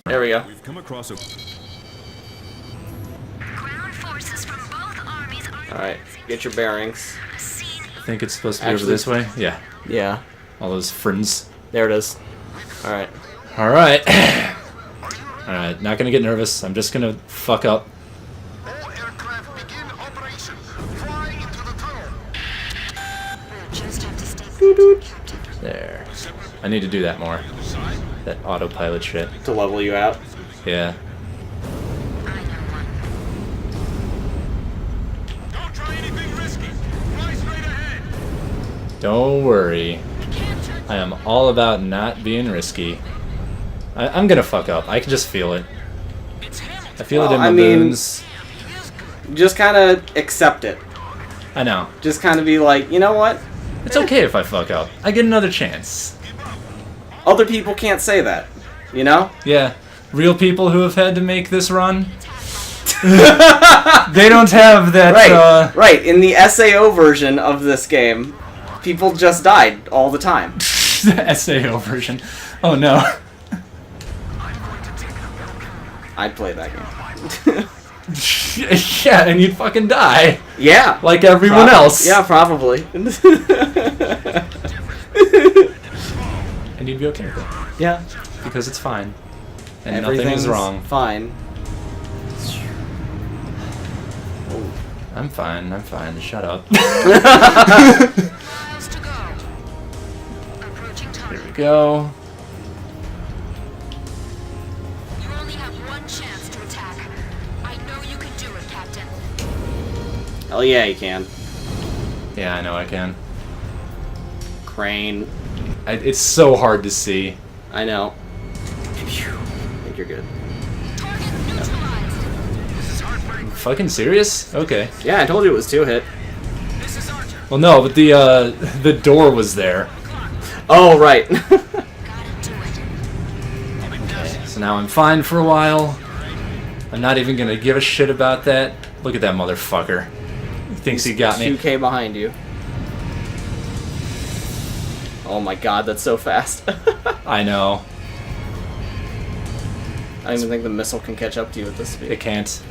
There we go. We've come across a... Ground forces from both armies are Alright, get your bearings. I think it's supposed to be over Actually- this way. Yeah. Yeah, All those friends. there it is. Alright. Alright. Alright, not gonna get nervous. I'm just gonna fuck up. All aircraft begin operation. Fly into the tunnel. just have to stay close, Captain. There. I need to do that more. That autopilot shit. To level you out. Yeah. I know one. Don't try anything risky. Fly straight ahead. Don't worry. I am all about not being risky. I'm gonna fuck up. I can just feel it. I feel it in my bones. Just kind of accept it. I know. Just kind of be like, you know what? It's okay if I fuck up. I get another chance. Other people can't say that. You know? Yeah. Real people who have had to make this run. They don't have that, Right. Right. In the SAO version of this game, people just died all the time. the SAO version. Oh no. I'd play that game. Yeah, and you'd fucking die. Yeah. Like everyone else. Yeah, probably. And you'd be okay with it. Yeah. Because it's fine. And nothing Everything's is wrong. Fine. I'm fine, I'm fine. Shut up. Miles to go. Approaching Here target. we go. You only have one chance to attack. I know you can do it, Captain. Hell yeah, you can. Yeah, I know I can. Crane. It's so hard to see. I know. I think you're good. Target neutralized. Fucking serious? Okay. Yeah, I told you it was 2-hit. Well, no, but the door was there. Oh, right. Gotta do it. So now I'm fine for a while. I'm not even gonna give a shit about that. Look at that motherfucker. He thinks he got me. 2K behind you. Oh my god, that's so fast. I know. I don't even think the missile can catch up to you at this speed. It can't.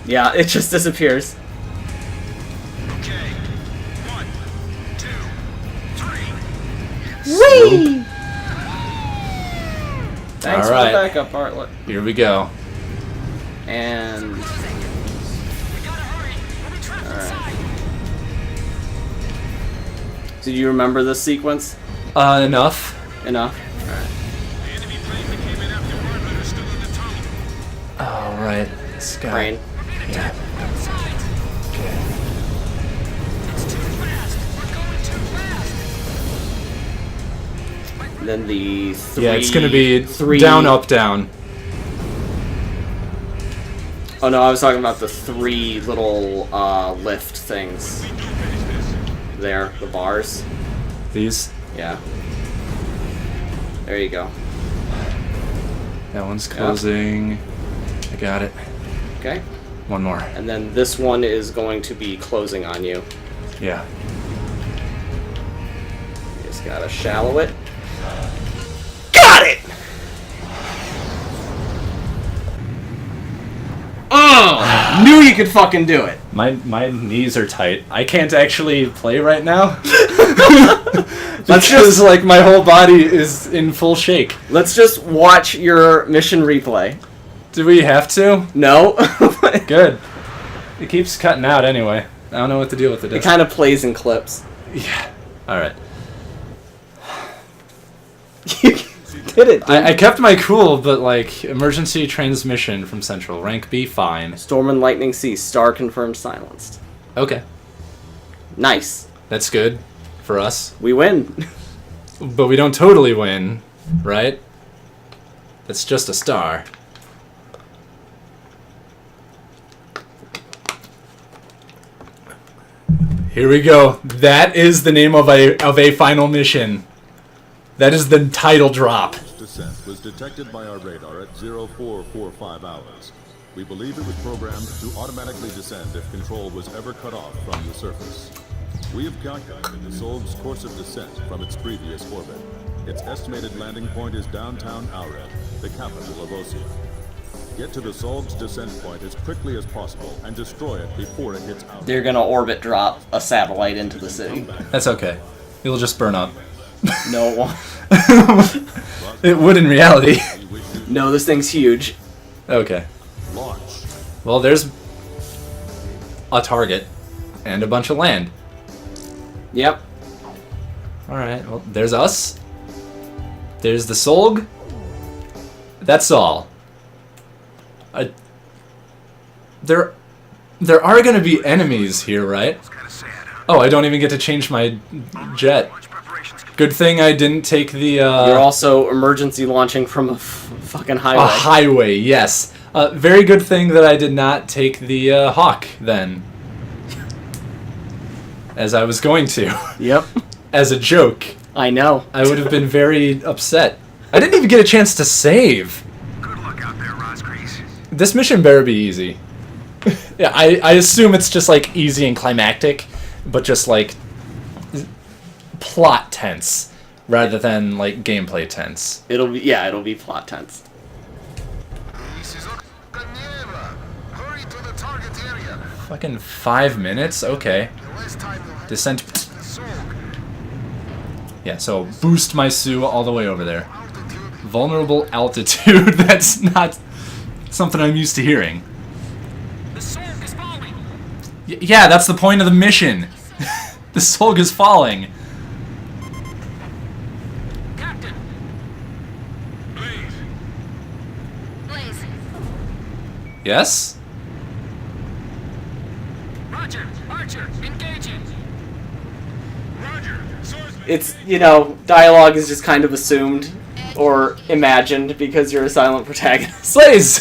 Yeah, it just disappears. Okay. 1, 2, 3. Whee! Thanks for Alright. the backup, Bartlett. Here we go. And... Alright. Did you remember this sequence? Enough. Enough? Alright. The enemy plane that came in after Bartlett are still in the tunnel. Oh, right. This guy. Crane. Yeah. Okay. It's too fast. We're going too fast. And then the three... Yeah, it's gonna be three... down, up, down. Oh no, I was talking about the 3 little lift things. There, the bars. These. Yeah. There you go. That one's closing. I got it. Okay. One more. And then this one is going to be closing on you. Yeah. You just gotta shallow it. Got it! Oh! Knew you could fucking do it. My knees are tight. I can't actually play right now. Because like my whole body is in full shake. Let's just watch your mission replay. Do we have to? No? Good. It keeps cutting out anyway. I don't know what to deal with it. It kind of plays in clips. Yeah. Alright. You did it, dude. I kept my cool, but like, emergency transmission from Central. Rank B, fine. Storm and Lightning C, star confirmed silenced. Okay. Nice. That's good. For us. We win. But we don't totally win, right? That's just a star. Here we go. That is the name of a final mission. That is the title drop. Descent was detected by our radar at 0445 hours. We believe it was programmed to automatically descend if control was ever cut off from the surface. We have calculated the Solv's course of descent from its previous orbit. Its estimated landing point is downtown Aured, the capital of Osea. Get to the Solg's descent point as quickly as possible and destroy it before it hits Aured. They're gonna orbit drop a satellite into the city. That's okay. It'll just burn up. No, it won't. It would in reality. No, this thing's huge. Okay. Launch. Well, there's a target and a bunch of land. Yep. Alright, well, there's us. There's the Solg. That's all. There are gonna be enemies here, right? Oh, I don't even get to change my jet. Good thing I didn't take the, You're also emergency launching from a fucking highway. A highway, yes. Very good thing that I did not take the, Hawk, then. As I was going to. Yep. As a joke. I know. I would have been very upset. I didn't even get a chance to save. Good luck out there, Rosgrease. This mission better be easy. Yeah, I assume it's just like easy and climactic, but just like plot tense rather than like gameplay tense. It'll be plot tense. This is Okanieva. Hurry to the target area. Fucking 5 minutes? Okay. The less time you'll have Descent. the Solg. Yeah, so boost my Sue all the way over there. Altitude. Vulnerable altitude. That's not something I'm used to hearing. The Sorg is falling. Yeah, that's the point of the mission. The Solg is falling. Captain. Blaze. Yes? Roger. Archer, engaging. Roger. It's, dialogue is just kind of assumed or imagined because you're a silent protagonist. Blaze!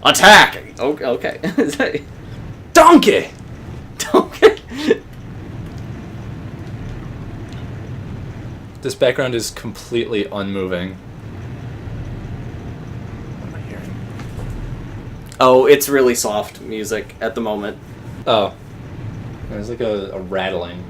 Attack! Okay. Donkey! Okay. This background is completely unmoving. What am I hearing? Oh, it's really soft music at the moment. Oh. There's like a rattling.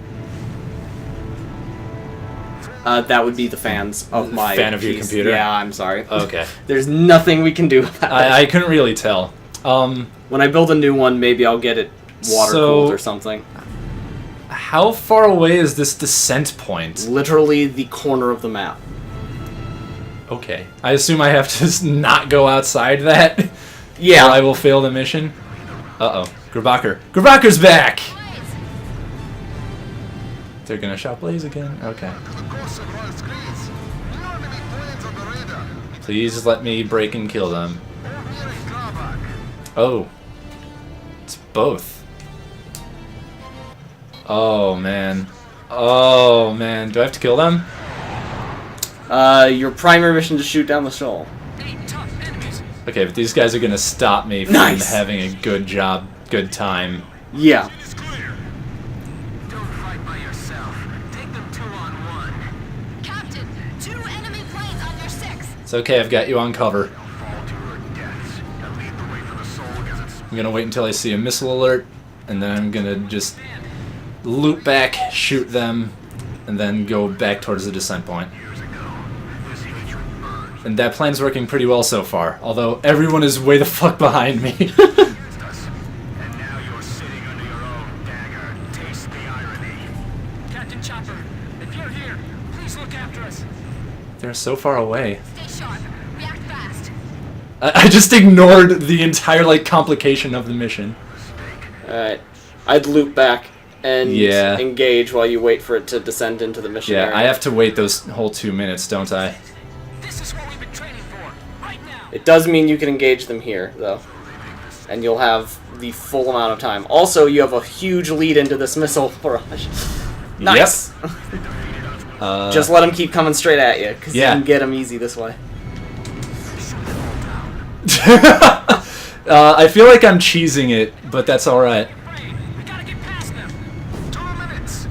That would be the fans of my Fan of your piece. computer? Yeah, I'm sorry. Okay. There's nothing we can do about it. I couldn't really tell. When I build a new one, maybe I'll get it water-cooled or something. How far away is this descent point? Literally the corner of the map. Okay. I assume I have to not go outside that? Yeah. Or I will fail the mission? Uh-oh. Grabacher. Grabacher's back! Blaze. They're gonna shot Blaze again? Okay. To the course of Rosgrease. New enemy planes on the radar. Please let me break and kill them. Or near a drawback. Oh. It's both. Oh, man. Oh, man. Do I have to kill them? Your primary mission to shoot down the shoal. 8 tough enemies. Okay, but these guys are gonna stop me from Nice. having a good job, good time. Yeah. It's clear. Don't fight by yourself. Take them 2-on-1. Captain, 2 enemy planes on your 6. It's okay, I've got you on cover. Fall to your deaths and lead the way for the Solg as it's I'm gonna wait until I see a missile alert, and then I'm gonna just loop back, shoot them, and then go back towards the descent point. years ago. This hatred burns And that plan's working pretty well so far, although everyone is way the fuck behind me. against us. And now you're sitting under your own dagger. Taste the irony. Captain Chopper, if you're here, please look after us. They're so far away. Stay sharp. React fast. I just ignored the entire, like, complication of the mission. Alright. I'd loop back and Yeah. engage while you wait for it to descend into the mission Yeah, area. I have to wait those whole 2 minutes, don't I? This is what we've been training for. Right now. It does mean you can engage them here, though. And you'll have the full amount of time. Also, you have a huge lead into this missile barrage. Nice! Just let them keep coming straight at you, because Yeah. you can get them easy this way. I feel like I'm cheesing it, but that's alright. Right. We gotta get past them. 2 minutes.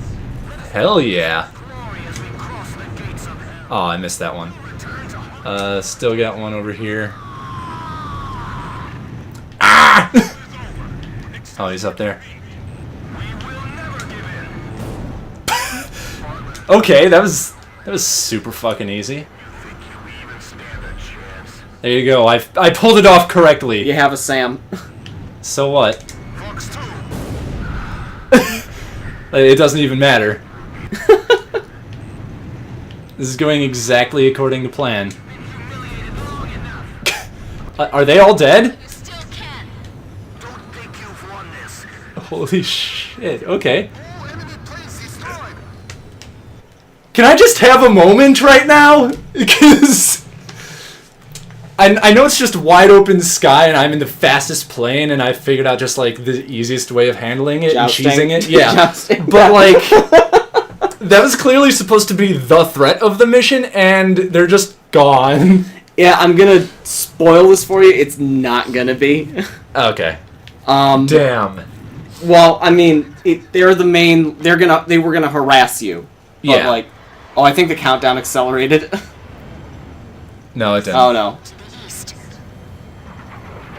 Hell yeah. Glory as we cross the gates of hell. Oh, I missed that one. Return to home. Still got one over here. Ah! Oh, he's up there. We will never give in. Okay, that was That was super fucking easy. There you go. I pulled it off correctly. You have a Sam. So what? It doesn't even matter. This is going exactly according to plan. Are they all dead? You still can. Don't think you've won this. Holy shit. Okay. Can I just have a moment right now? Because I know it's just wide open sky and I'm in the fastest plane and I figured out just like the easiest way of handling it Jousting. and cheesing it. Yeah. Jousting. But like that was clearly supposed to be the threat of the mission and they're just gone. Yeah, I'm gonna spoil this for you. It's not gonna be. Okay. Damn. Well, I mean, they're the main. They were gonna harass you. But Yeah. like, oh, I think the countdown accelerated. No, it didn't. Oh no. To the east.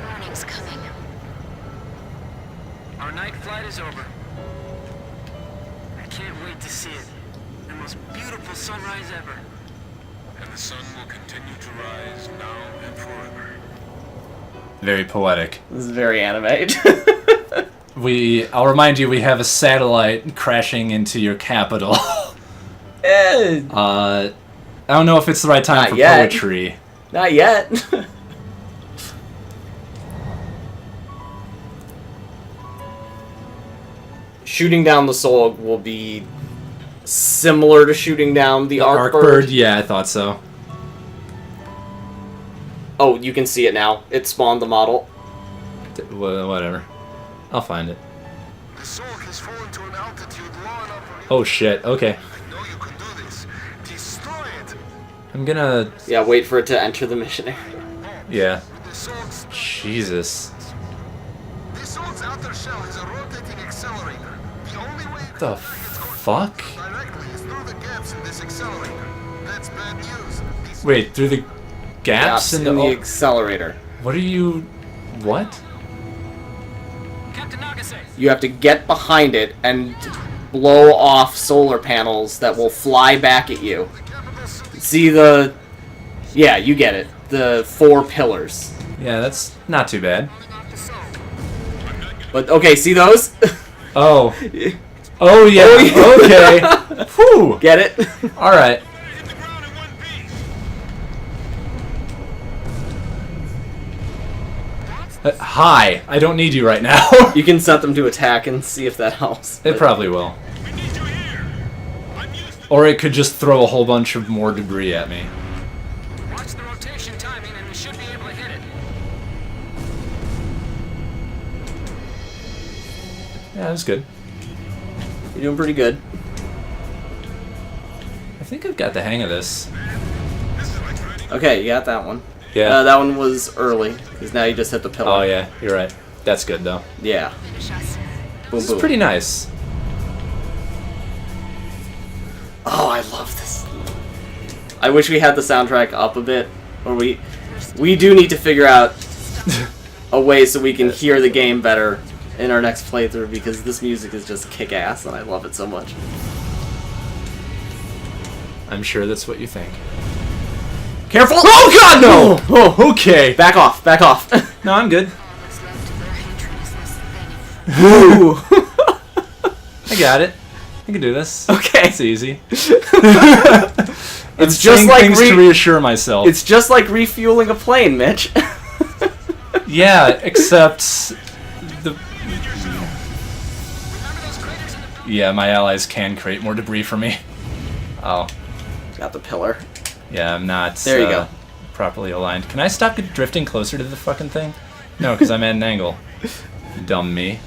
Morning's coming. Our night flight is over. I can't wait to see it. The most beautiful sunrise ever. And the sun will continue to rise now and forever. Very poetic. This is very anime. I'll remind you, we have a satellite crashing into your capital. I don't know if it's the right time Not for yet. poetry. Not yet. Shooting down the soul will be similar to shooting down the arc bird. Yeah, I thought so. Oh, you can see it now. It spawned the model. Whatever. I'll find it. The Sork has fallen to an altitude low enough for you. Oh shit, okay. I know you can do this. Destroy it. I'm gonna... Yeah, wait for it to enter the mission area. Yeah. With the Sork's... Jesus. This Sork's outer shell has a rotating accelerator. The only way it The can bring its course fuck? directly is through the gaps in this accelerator. That's bad news. These Wait, through the gaps Gaps in in the... the accelerator. What are you... What? Captain Nagase. You have to get behind it and blow off solar panels that will fly back at you. capital city See the... Yeah, you get it. The 4 pillars. Yeah, that's not too bad. Off the soul. But, okay, see those? Oh. Oh yeah, okay. Whew. Get it? Alright. hit the ground in one piece. Hi, I don't need you right now. You can set them to attack and see if that helps. It But- probably will. We need you here. I'm used to Or it could just throw a whole bunch of more debris at me. Watch the rotation timing and we should be able to hit it. Yeah, that's good. You're doing pretty good. I think I've got the hang of this. Okay, you got that one. Yeah. That one was early, because now you just hit the pillar. Oh yeah, you're right. That's good though. Yeah. Finish us. Boom, It's boom. pretty nice. Oh, I love this. I wish we had the soundtrack up a bit, or we do need to figure out a way so we can hear the game better in our next playthrough, because this music is just kick-ass and I love it so much. I'm sure that's what you think. Careful! Oh god, no! Oh, okay. Back off, back off. No, I'm good. What's left of their hatred is this thing. Ooh. I got it. I can do this. Okay. It's easy. It's I'm just saying like things to reassure myself. it's just like refueling a plane, Mitch. Yeah, except the. Yeah, my allies can create more debris for me. Oh, Got the pillar. yeah, I'm not. There you go. Properly aligned. Can I stop drifting closer to the fucking thing? No, because I'm at an angle. Dumb me.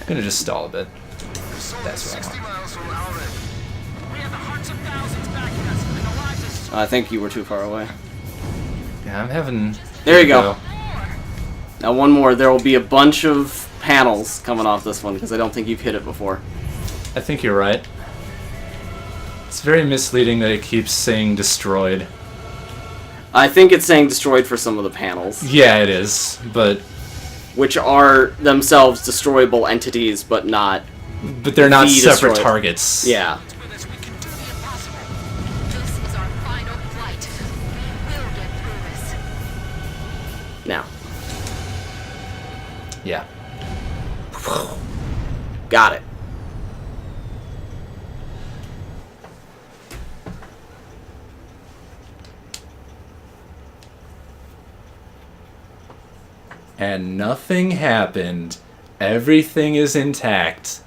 I'm gonna just stall a bit. That's what I 60 want. miles from Alred. We have the hearts of thousands backing us and the lives of I think you were too far away. Yeah, I'm having. There you go. Now one more. There will be a bunch of panels coming off this one, because I don't think you've hit it before. I think you're right. It's very misleading that it keeps saying destroyed. I think it's saying destroyed for some of the panels, Yeah, it is, but which are themselves destroyable entities, but not But they're not Be separate destroyed. targets. Yeah. With us, we can do the impossible. This is our final flight. We will get through this. Now. Yeah. Got it. And nothing happened. Everything is intact.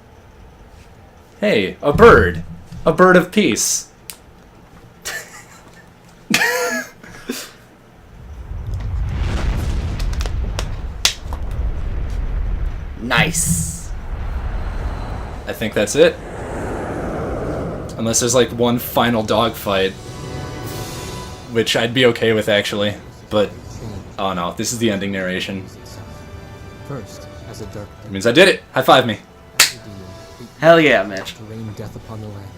Hey, a bird. A bird of peace. Nice. I think that's it. Unless there's like one final dogfight. Which I'd be okay with actually. But, oh no, this is the ending narration. First, as a dark It means I did it. High five me. demon, it Hell yeah, Mitch. to rain death upon the land.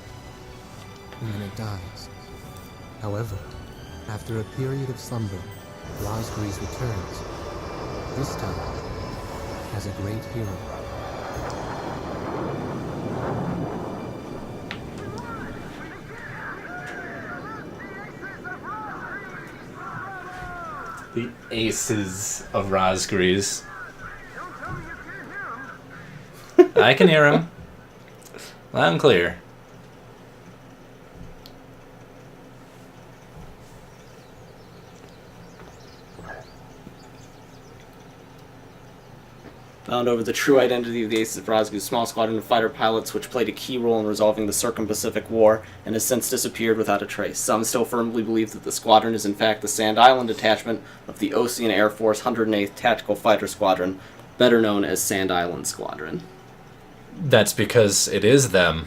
And then it dies. However, after a period of slumber, Rosgreaves returns. This time, as a great hero. The Aces of Rosgreaves. I can hear him. Loud and clear. Found over the true identity of the Aces of Rosgreaves, small squadron of fighter pilots which played a key role in resolving the Circum-Pacific War and has since disappeared without a trace. Some still firmly believe that the squadron is in fact the Sand Island detachment of the Ocean Air Force 108th Tactical Fighter Squadron, better known as Sand Island Squadron. That's because it is them.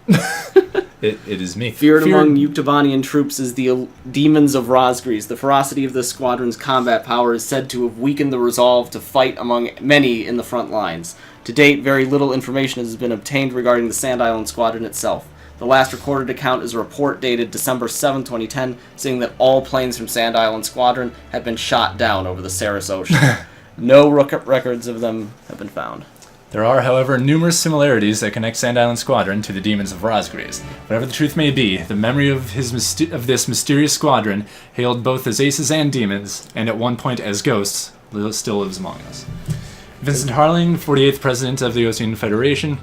It is me. Feared among Yuktobanian troops is the demons of Rosgreaves. The ferocity of this squadron's combat power is said to have weakened the resolve to fight among many in the front lines. To date, very little information has been obtained regarding the Sand Island Squadron itself. The last recorded account is a report dated December 7, 2010, saying that all planes from Sand Island Squadron had been shot down over the Saras Ocean. No records of them have been found. There are, however, numerous similarities that connect Sand Island Squadron to the demons of Rosgreaves. Whatever the truth may be, the memory of this mysterious squadron, hailed both as aces and demons, and at one point as ghosts, still lives among us. Vincent Harling, 48th President of the Ocean Federation,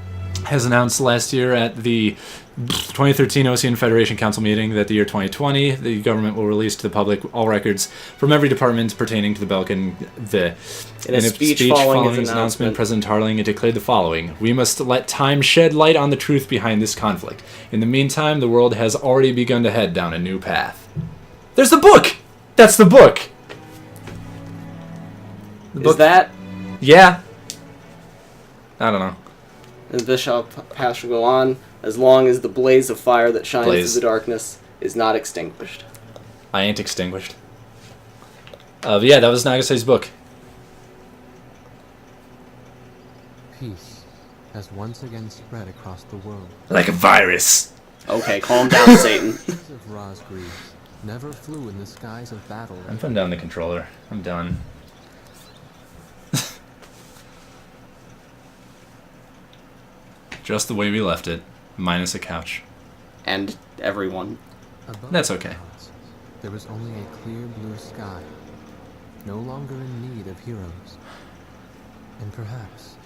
has announced last year at the 2013 Ocean Federation Council meeting that the year 2020, the government will release to the public all records from every department pertaining to the Balkan. In a speech following his announcement, President Harling declared the following: "We must let time shed light on the truth behind this conflict. In the meantime, the world has already begun to head down a new path." There's the book! That's the book! Is that? Yeah. I don't know. And this shall pass shall go on, as long as the blaze of fire that shines Blaze. through the darkness is not extinguished. I ain't extinguished. But yeah, that was Nagase's book. Peace has once again spread across the world. Like a virus. Okay, calm down, Satan. Aces of Rosgreaves never flew in the skies of battle. I'm putting down the controller. I'm done. Just the way we left it, minus a couch. And everyone. Above That's the okay. clouds, there was only a clear blue sky, no longer in need of heroes. And perhaps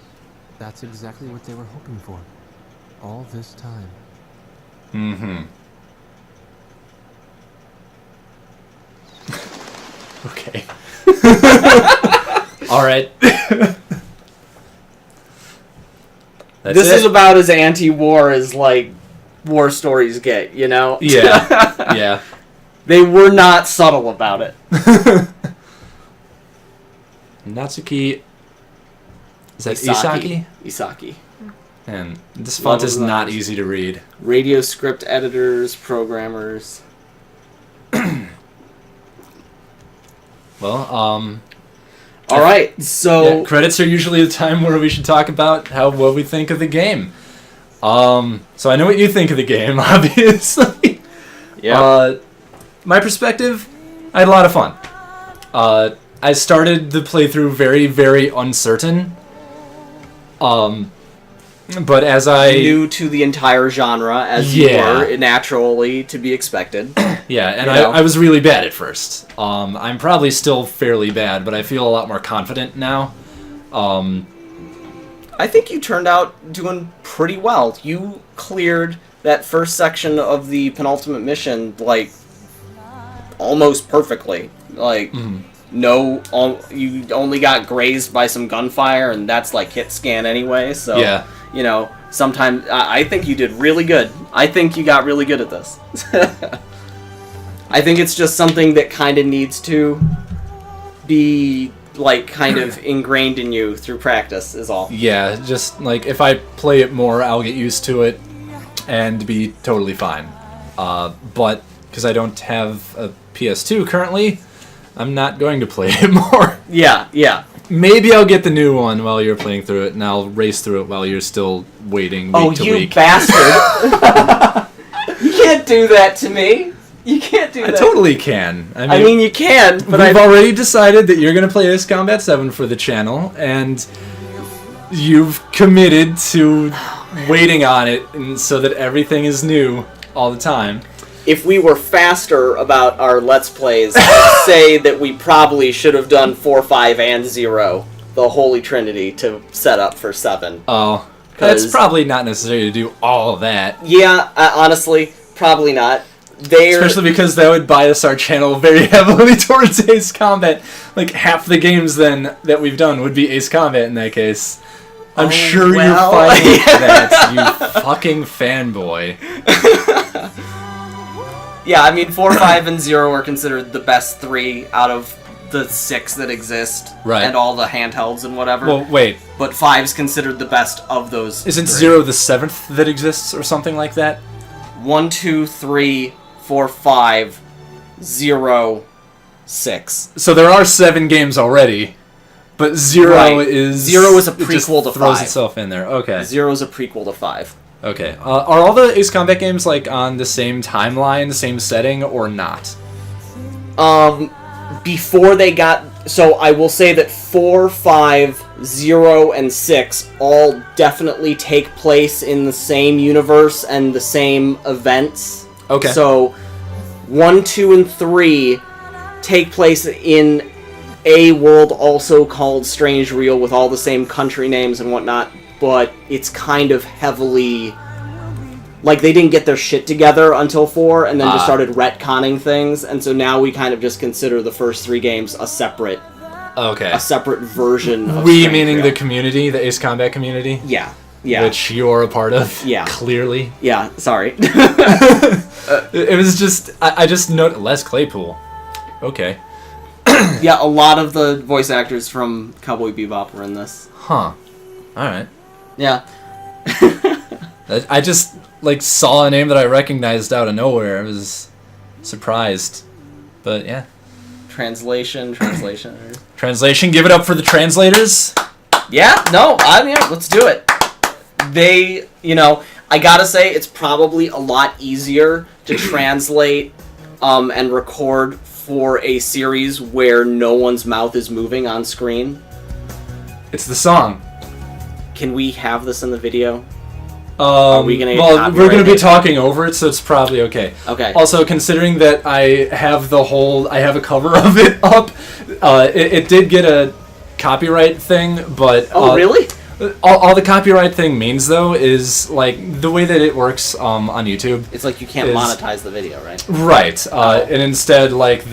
that's exactly what they were hoping for, all this time. Mm-hmm. Okay. All right. This is about as anti-war as, like, war stories get, you know? Yeah. Yeah. They were not subtle about it. Natsuki. Is that Isaki? Isaki. And this font is not easy to read. Radio script editors, programmers. Well, All right, so yeah, credits are usually the time where we should talk about what we think of the game. So I know what you think of the game, obviously. yeah, my perspective, I had a lot of fun. I started the playthrough very, very uncertain. But as I... new to the entire genre, as you were, naturally to be expected. Yeah, and I was really bad at first. I'm probably still fairly bad, but I feel a lot more confident now. I think you turned out doing pretty well. You cleared that first section of the penultimate mission, like, almost perfectly. Like, you only got grazed by some gunfire, and that's, like, hit scan anyway, so... Yeah. You know, sometimes... I think you did really good. I think you got really good at this. I think it's just something that kind of needs to be... like, kind of ingrained in you through practice, is all. Yeah, just, like, if I play it more, I'll get used to it and be totally fine. But, because I don't have a PS2 currently, I'm not going to play it more. Yeah. Maybe I'll get the new one while you're playing through it, and I'll race through it while you're still waiting week to week. Oh, you bastard! You can't do that to me! You can't do that. I totally can. I mean, you can, but we've already decided that you're going to play Ace Combat 7 for the channel, and you've committed to waiting on it and so that everything is new all the time. If we were faster about our Let's Plays, I'd say that we probably should have done 4, 5, and 0, the Holy Trinity, to set up for 7. Oh, that's probably not necessary to do all of that. Yeah, honestly, probably not. Especially because that would bias our channel very heavily towards Ace Combat. Like, half the games, then, that we've done would be Ace Combat in that case. I'm sure you're finding that, you fucking fanboy. Yeah, I mean, 4, 5, and 0 are considered the best 3 out of the 6 that exist. Right. And all the handhelds and whatever. Well, wait. But 5's considered the best of those. Isn't 3. 0 the 7th that exists, or something like that? 1, 2, 3, 4, 5, 0, 6. So there are 7 games already, but 0 is... 0 is a prequel to 5. Throws itself in there, okay. 0 is a prequel to 5. Okay. Are all the Ace Combat games, like, on the same timeline, same setting, or not? Before they got... So I will say that 4, 5, 0, and 6 all definitely take place in the same universe and the same events. Okay. So 1, 2, and 3 take place in a world also called Strange Real with all the same country names and whatnot, but it's kind of heavily... Like, they didn't get their shit together until 4, and then just started retconning things, and so now we kind of just consider the first 3 games a separate version of We Strange meaning Real. the community, the Ace Combat community? Yeah. Which you're a part of, clearly. Yeah, sorry. It was just, I just noted, Les Claypool. Okay. Yeah, a lot of the voice actors from Cowboy Bebop were in this. Huh. Alright. Yeah. I just, like, saw a name that I recognized out of nowhere. I was surprised. But, yeah. Translation. Translation, give it up for the translators. Yeah, no, let's do it. They, I gotta say, it's probably a lot easier to translate and record for a series where no one's mouth is moving on screen. It's the song. Can we have this in the video? Are we gonna we're going to be talking over it, so it's probably okay. Okay. Also, considering that I have a cover of it up, it did get a copyright thing, but... Oh, really? All the copyright thing means, though, is, like, the way that it works on YouTube... It's like you can't monetize the video, right? Right. And instead, like,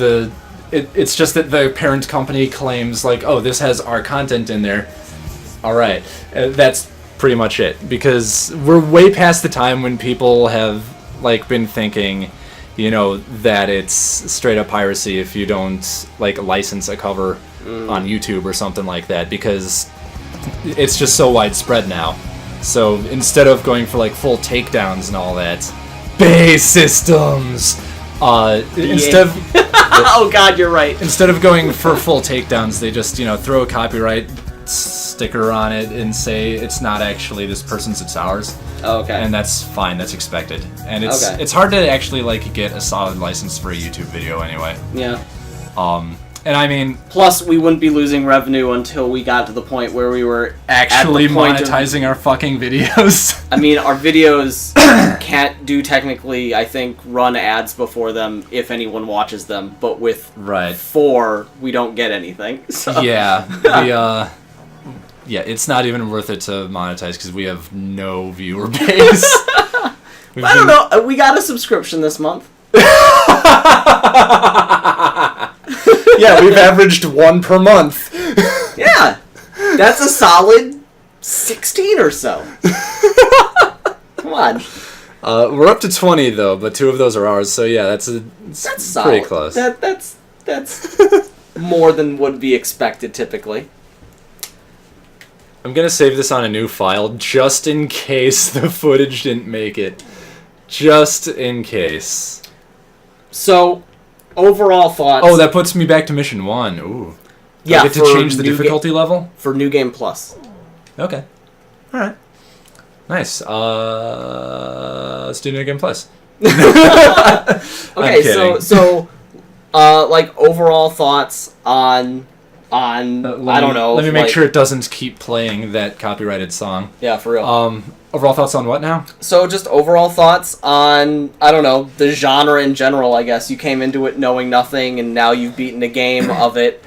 it's just that the parent company claims, like, oh, this has our content in there. All right. That's pretty much it. Because we're way past the time when people have, like, been thinking, that it's straight-up piracy if you don't, like, license a cover on YouTube or something like that. Because... it's just so widespread now. So instead of going for like full takedowns and all that, base systems. Instead of oh god, you're right. Instead of going for full takedowns, they just throw a copyright sticker on it and say it's not actually this person's, it's ours. Oh, okay. And that's fine. That's expected. And it's hard to actually like get a solid license for a YouTube video anyway. Yeah. And I mean, plus we wouldn't be losing revenue until we got to the point where we were actually at the point monetizing our fucking videos. I mean, our videos can't do technically, I think, run ads before them if anyone watches them, but with 4, we don't get anything. So. Yeah, it's not even worth it to monetize because we have no viewer base. I don't know. We got a subscription this month. Yeah, we've averaged 1 per month. Yeah, that's a solid 16 or so. Come on. We're up to 20 though, but 2 of those are ours. So yeah, that's solid. Pretty close. That's more than would be expected typically. I'm gonna save this on a new file just in case the footage didn't make it. Just in case. So, overall thoughts. Oh, that puts me back to mission 1. Ooh. Yeah, I get to change the difficulty level? For New Game Plus. Okay. Alright. Nice. Let's do New Game Plus. Okay, so like overall thoughts on I don't know. Let me make sure it doesn't keep playing that copyrighted song. Yeah, for real. Overall thoughts on what now? So just overall thoughts on, I don't know, the genre in general, I guess. You came into it knowing nothing, and now you've beaten a game of it.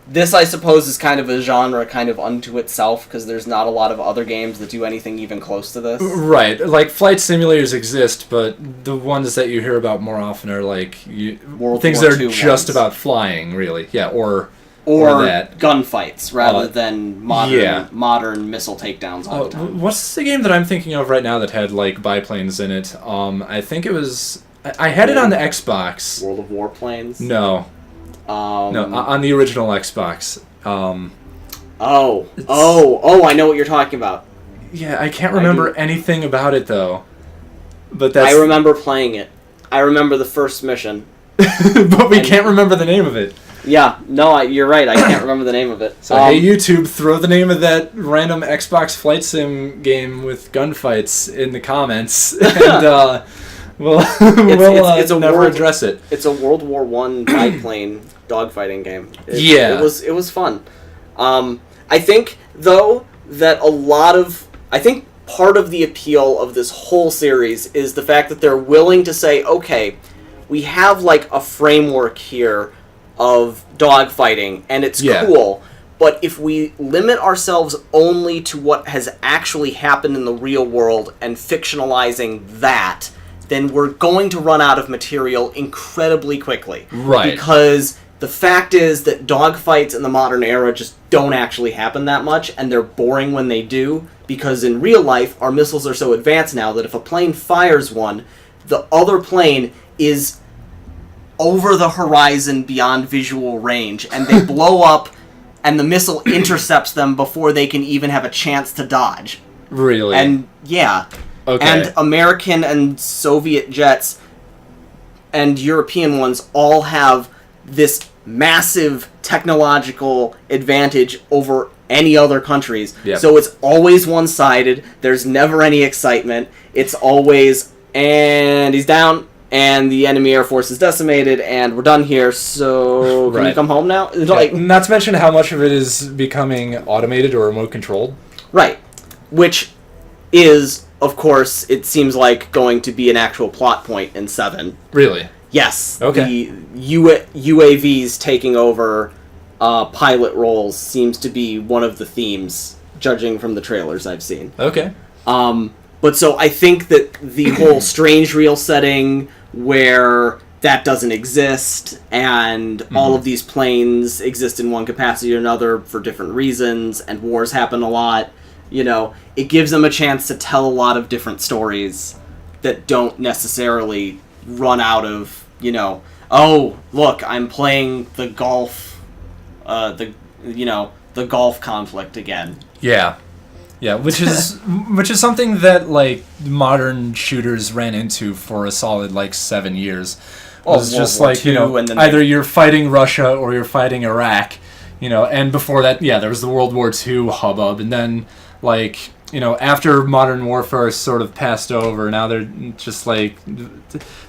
This, I suppose, is kind of a genre kind of unto itself, because there's not a lot of other games that do anything even close to this. Right. Like, flight simulators exist, but the ones that you hear about more often are, like, things that are just about flying, really. Yeah, or that. Gunfights, rather than modern missile takedowns all the time. What's the game that I'm thinking of right now that had, like, biplanes in it? I think it was... I had it on the Xbox. World of Warplanes? No. No, on the original Xbox. I know what you're talking about. Yeah, I can't remember anything about it, though. But that's... I remember playing it. I remember the first mission. But we can't remember the name of it. Yeah, no, you're right. I can't remember the name of it. So, hey, YouTube, throw the name of that random Xbox flight sim game with gunfights in the comments, and we'll never address it. It's a World War I biplane dogfighting game. It was fun. I think, though, that I think part of the appeal of this whole series is the fact that they're willing to say, okay, we have, like, a framework here of dogfighting, and it's cool, but if we limit ourselves only to what has actually happened in the real world and fictionalizing that, then we're going to run out of material incredibly quickly. Right. Because the fact is that dogfights in the modern era just don't actually happen that much, and they're boring when they do, because in real life, our missiles are so advanced now that if a plane fires one, the other plane is over the horizon beyond visual range, and they blow up, and the missile intercepts them before they can even have a chance to dodge. Really? And, yeah. Okay. And American and Soviet jets and European ones all have this massive technological advantage over any other countries. Yep. So it's always one-sided. There's never any excitement. It's always, and he's down, and the enemy air force is decimated, and we're done here, so can you come home now? Like, not to mention how much of it is becoming automated or remote controlled. Right. Which is, of course, it seems like going to be an actual plot point in 7. Really? Yes. Okay. The UAVs taking over pilot roles seems to be one of the themes, judging from the trailers I've seen. Okay. But so I think that the whole strange reel setting where that doesn't exist and all of these planes exist in one capacity or another for different reasons and wars happen a lot, it gives them a chance to tell a lot of different stories that don't necessarily run out of, oh, look, I'm playing the Gulf, the Gulf conflict again. Yeah. Yeah, which is something that, like, modern shooters ran into for a solid, like, 7 years. It was just like, either you're fighting Russia or you're fighting Iraq, and before that, there was the World War II hubbub, and then, like, after Modern Warfare sort of passed over, now they're just like,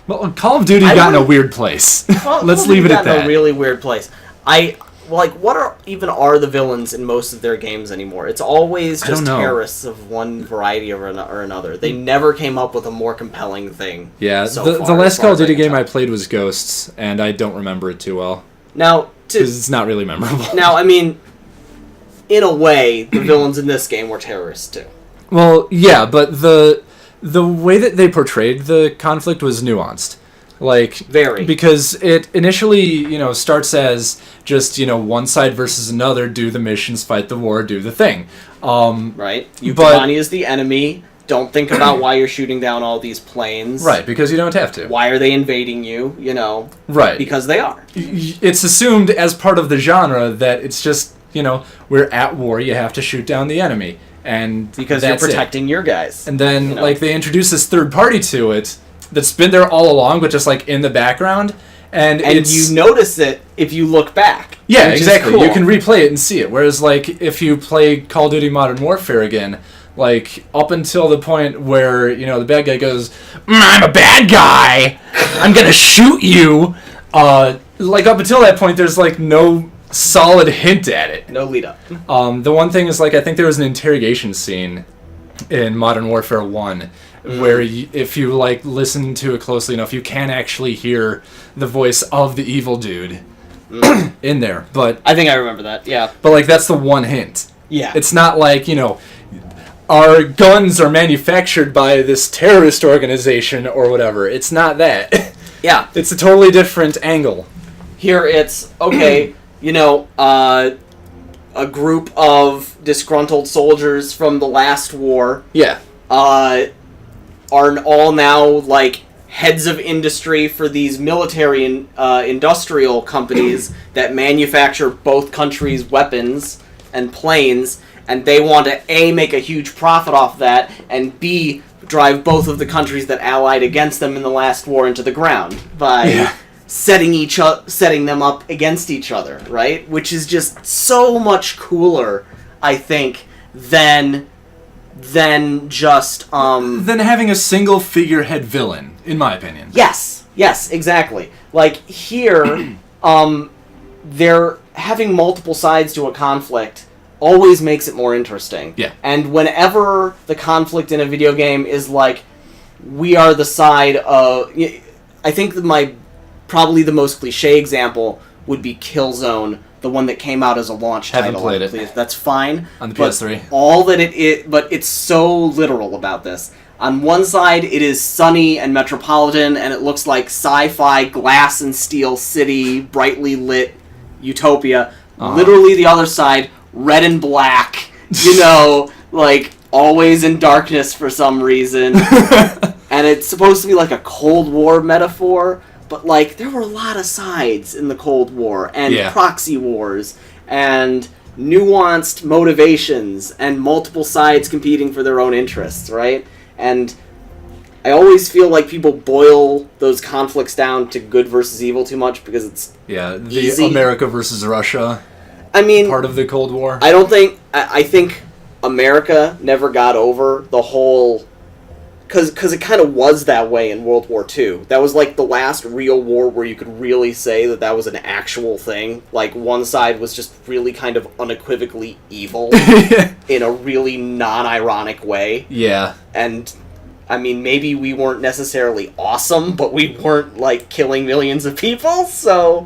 well, Call of Duty got in a weird place. Let's leave it at that. A really weird place. What are the villains in most of their games anymore? It's always just terrorists of one variety or another. They never came up with a more compelling thing. Yeah, the last Call of Duty game I played was Ghosts, and I don't remember it too well. Now, because it's not really memorable. Now, I mean, in a way, the villains in this game were terrorists too. Well, yeah, but the way that they portrayed the conflict was nuanced. Very. Because it initially, starts as just, one side versus another, do the missions, fight the war, do the thing. Right. Yukimani is the enemy. Don't think about why you're shooting down all these planes. Right, because you don't have to. Why are they invading you, Right. Because they are. It's assumed as part of the genre that it's just, we're at war, you have to shoot down the enemy. And because you're protecting your guys. And then, they introduce this third party to it that's been there all along, but just, in the background. And you notice it if you look back. Yeah, exactly. Cool. You can replay it and see it. Whereas, if you play Call of Duty Modern Warfare again, up until the point where, the bad guy goes, I'm a bad guy! I'm gonna shoot you! Up until that point, there's, no solid hint at it. No lead up. The one thing is, I think there was an interrogation scene in Modern Warfare 1 where if you listen to it closely enough, you can actually hear the voice of the evil dude in there. But I think I remember that. Yeah. But that's the one hint. Yeah. It's not our guns are manufactured by this terrorist organization or whatever. It's not that. Yeah. It's a totally different angle. Here it's okay. A group of disgruntled soldiers from the last war. Yeah. Are all now heads of industry for these military and industrial companies that manufacture both countries' weapons and planes, and they want to A, make a huge profit off that, and B, drive both of the countries that allied against them in the last war into the ground by setting them up against each other, right? Which is just so much cooler, I think, than just than having a single figurehead villain, in my opinion. Yes, exactly. Here, they're having multiple sides to a conflict always makes it more interesting. Yeah. And whenever the conflict in a video game is we are the side of, I think probably the most cliche example would be Killzone, the one that came out as a launch title. Haven't played it. That's fine. On the PS3. But it's so literal about this. On one side, it is sunny and metropolitan, and it looks like sci-fi glass and steel city, brightly lit utopia. Literally the other side, red and black, always in darkness for some reason. And it's supposed to be a Cold War metaphor. But, there were a lot of sides in the Cold War, and proxy wars, and nuanced motivations, and multiple sides competing for their own interests, right? And I always feel like people boil those conflicts down to good versus evil too much, because it's the America versus Russia part of the Cold War. I think America never got over the whole... Because it kind of was that way in World War II. That was the last real war where you could really say that was an actual thing. One side was just really kind of unequivocally evil in a really non-ironic way. Yeah. And, maybe we weren't necessarily awesome, but we weren't, killing millions of people. So,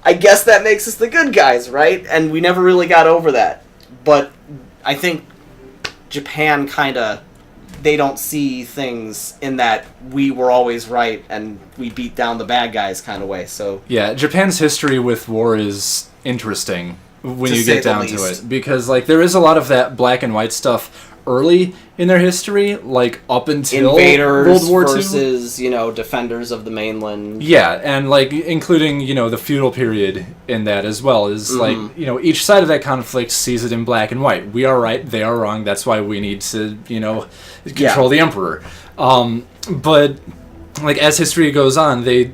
I guess that makes us the good guys, right? And we never really got over that. But I think Japan kind of... They don't see things in that we were always right and we beat down the bad guys kind of way. So yeah, Japan's history with war is interesting when you get down to it, because there is a lot of that black and white stuff early in their history, up until invaders World War II versus defenders of the mainland. Yeah, and including the feudal period in that as well is each side of that conflict sees it in black and white. We are right, they are wrong. That's why we need to control the emperor. But as history goes on, they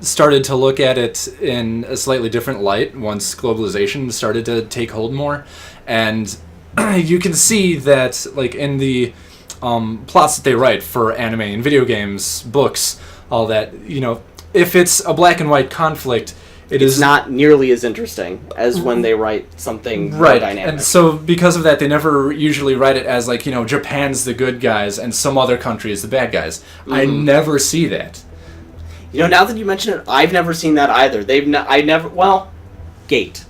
started to look at it in a slightly different light once globalization started to take hold more, and you can see that, like, in the plots that they write for anime and video games, books, all that, you know, if it's a black and white conflict, it's not nearly as interesting as when they write something more dynamic. And so because of that, they never usually write it as, like, you know, Japan's the good guys and some other country is the bad guys. I never see that. You know, now that you mention it, I've never seen that either. Gate.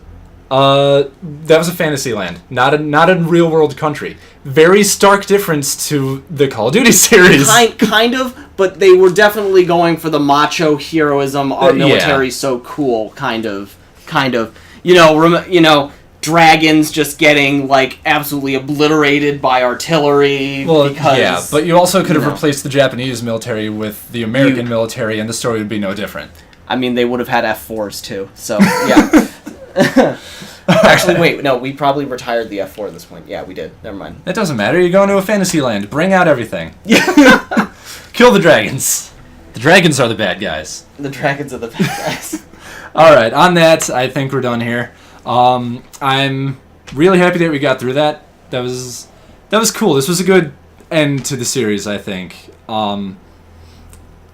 That was a fantasy land, not a real world country. Very stark difference to the Call of Duty series. Kind of, but they were definitely going for the macho heroism. Our military's so cool, kind of. You know, dragons just getting like absolutely obliterated by artillery. Well, yeah, but you also could have replaced the Japanese military with the American military, and the story would be no different. I mean, they would have had F4s too. So yeah. Actually, wait, no, we probably retired the F4 at this point. Yeah, we did. Never mind. It doesn't matter. You go into a fantasy land. Bring out everything. Kill the dragons. The dragons are the bad guys. The dragons are the bad guys. All right, on that, I think we're done here. I'm really happy that we got through that. That was cool. This was a good end to the series, I think.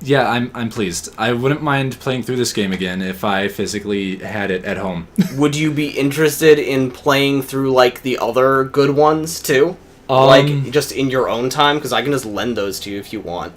Yeah, I'm pleased. I wouldn't mind playing through this game again if I physically had it at home. Would you be interested in playing through, like, the other good ones, too? Like, just in your own time? Because I can just lend those to you if you want.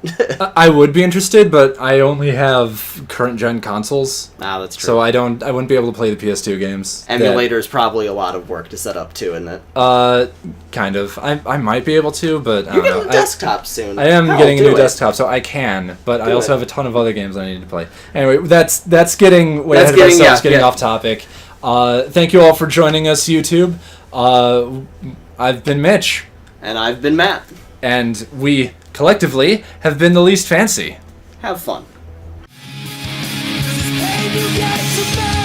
I would be interested, but I only have current-gen consoles. Ah, that's true. So I wouldn't be able to play the PS2 games. Emulator is probably a lot of work to set up, too, isn't it? Kind of. I might be able to, but I don't know. You're getting a desktop soon. I am getting a new desktop, so I can, but I also have a ton of other games I need to play. Anyway, that's getting way ahead of ourselves, getting off topic. Thank you all for joining us, YouTube. I've been Mitch. And I've been Matt. And we, collectively, have been the least fancy. Have fun. Hey, you got to